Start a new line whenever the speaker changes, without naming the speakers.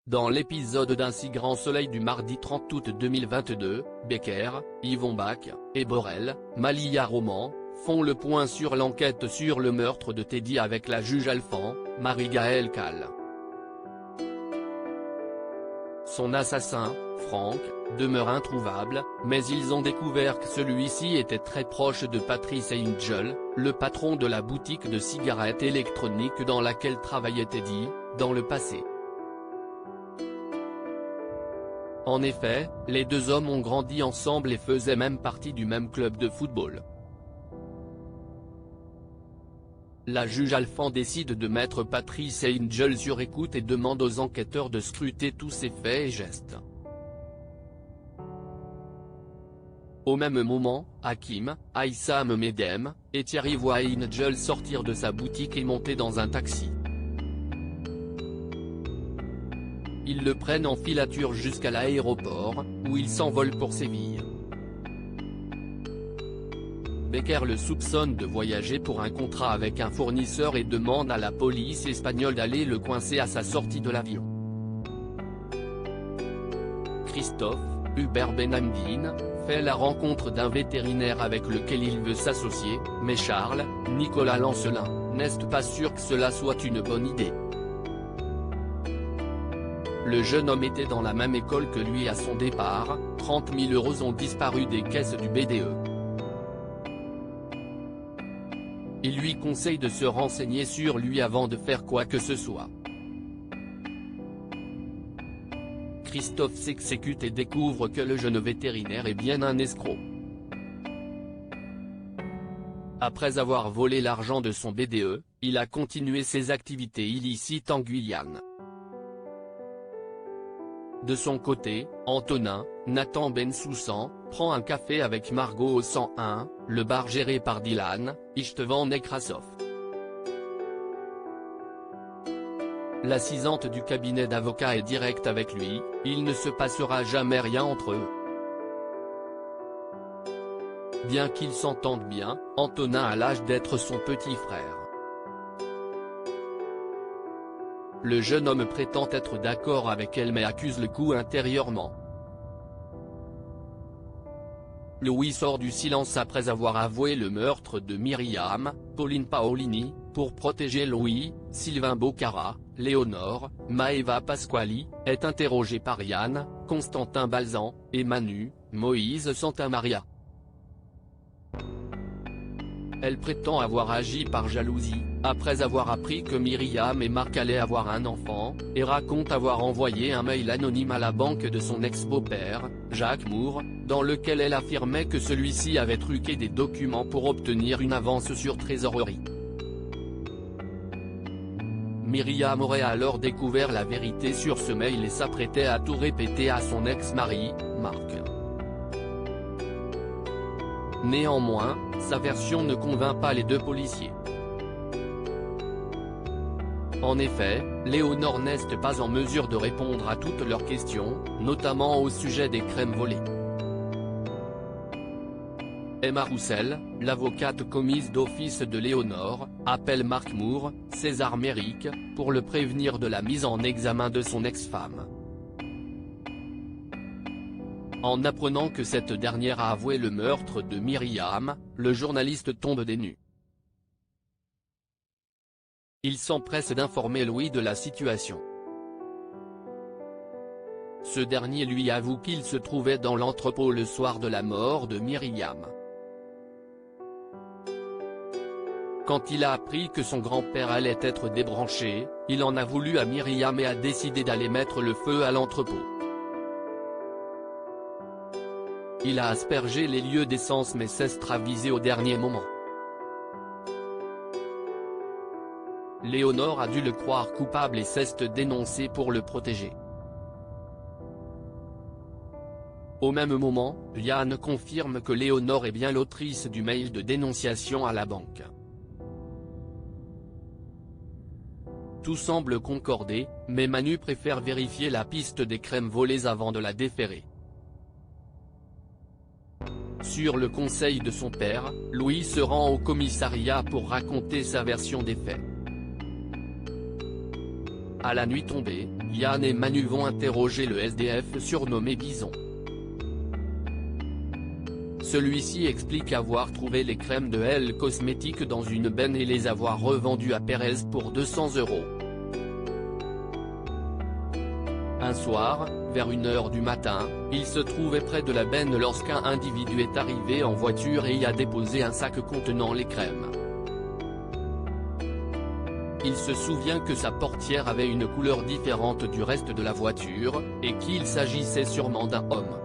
Dans l'épisode d'Un si grand soleil du mardi 30 août 2022, Becker, Yvon Bach, et Borel, Malia Roman, font le point sur l'enquête sur le meurtre de Teddy avec la juge Alphand, Marie-Gaëlle Calle. Son assassin, Franck, demeure introuvable, mais ils ont découvert que celui-ci était très proche de Patrice Angel, le patron de la boutique de cigarettes électroniques dans laquelle travaillait Teddy, dans le passé. En effet, les deux hommes ont grandi ensemble et faisaient même partie du même club de football. La juge Alphand décide de mettre Patrice Angel sur écoute et demande aux enquêteurs de scruter tous ses faits et gestes. Au même moment, Hakim, Aïssam Medem, et Thierry voient Angel sortir de sa boutique et monter dans un taxi. Ils le prennent en filature jusqu'à l'aéroport, où il s'envole pour Séville. Becker le soupçonne de voyager pour un contrat avec un fournisseur et demande à la police espagnole d'aller le coincer à sa sortie de l'avion. Christophe, Hubert Benhamdine, fait la rencontre d'un vétérinaire avec lequel il veut s'associer, mais Charles, Nicolas Lancelin, n'est pas sûr que cela soit une bonne idée. Le jeune homme était dans la même école que lui à son départ, 30 000 € ont disparu des caisses du BDE. Il lui conseille de se renseigner sur lui avant de faire quoi que ce soit. Christophe s'exécute et découvre que le jeune vétérinaire est bien un escroc. Après avoir volé l'argent de son BDE, il a continué ses activités illicites en Guyane. De son côté, Antonin, Nathan Bensoussan, prend un café avec Margot au 101, le bar géré par Dylan, Istvan Nekrasov. L'assistante du cabinet d'avocats est directe avec lui, il ne se passera jamais rien entre eux. Bien qu'ils s'entendent bien, Antonin a l'âge d'être son petit frère. Le jeune homme prétend être d'accord avec elle mais accuse le coup intérieurement. Louis sort du silence après avoir avoué le meurtre de Myriam, Pauline Paolini, pour protéger Louis. Sylvain Bocara, Léonore, Maeva Pasquali, est interrogé par Yann, Constantin Balzan, et Manu, Moïse Santamaria. Elle prétend avoir agi par jalousie, après avoir appris que Myriam et Marc allaient avoir un enfant, et raconte avoir envoyé un mail anonyme à la banque de son ex-beau-père, Jacques Moore, dans lequel elle affirmait que celui-ci avait truqué des documents pour obtenir une avance sur trésorerie. Myriam aurait alors découvert la vérité sur ce mail et s'apprêtait à tout répéter à son ex-mari, Marc. Néanmoins, sa version ne convainc pas les deux policiers. En effet, Léonore n'est pas en mesure de répondre à toutes leurs questions, notamment au sujet des crèmes volées. Emma Roussel, l'avocate commise d'office de Léonore, appelle Marc Moore, César Méric, pour le prévenir de la mise en examen de son ex-femme. En apprenant que cette dernière a avoué le meurtre de Myriam, le journaliste tombe des nues. Il s'empresse d'informer Louis de la situation. Ce dernier lui avoue qu'il se trouvait dans l'entrepôt le soir de la mort de Myriam. Quand il a appris que son grand-père allait être débranché, il en a voulu à Myriam et a décidé d'aller mettre le feu à l'entrepôt. Il a aspergé les lieux d'essence mais s'est extravisé au dernier moment. Léonore a dû le croire coupable et s'est dénoncée pour le protéger. Au même moment, Yann confirme que Léonore est bien l'autrice du mail de dénonciation à la banque. Tout semble concorder, mais Manu préfère vérifier la piste des crèmes volées avant de la déférer. Sur le conseil de son père, Louis se rend au commissariat pour raconter sa version des faits. À la nuit tombée, Yann et Manu vont interroger le SDF surnommé Bison. Celui-ci explique avoir trouvé les crèmes de Elle Cosmétiques dans une benne et les avoir revendues à Pérez pour 200 €. Un soir, vers 1 h du matin, il se trouvait près de la benne lorsqu'un individu est arrivé en voiture et y a déposé un sac contenant les crèmes. Il se souvient que sa portière avait une couleur différente du reste de la voiture, et qu'il s'agissait sûrement d'un homme.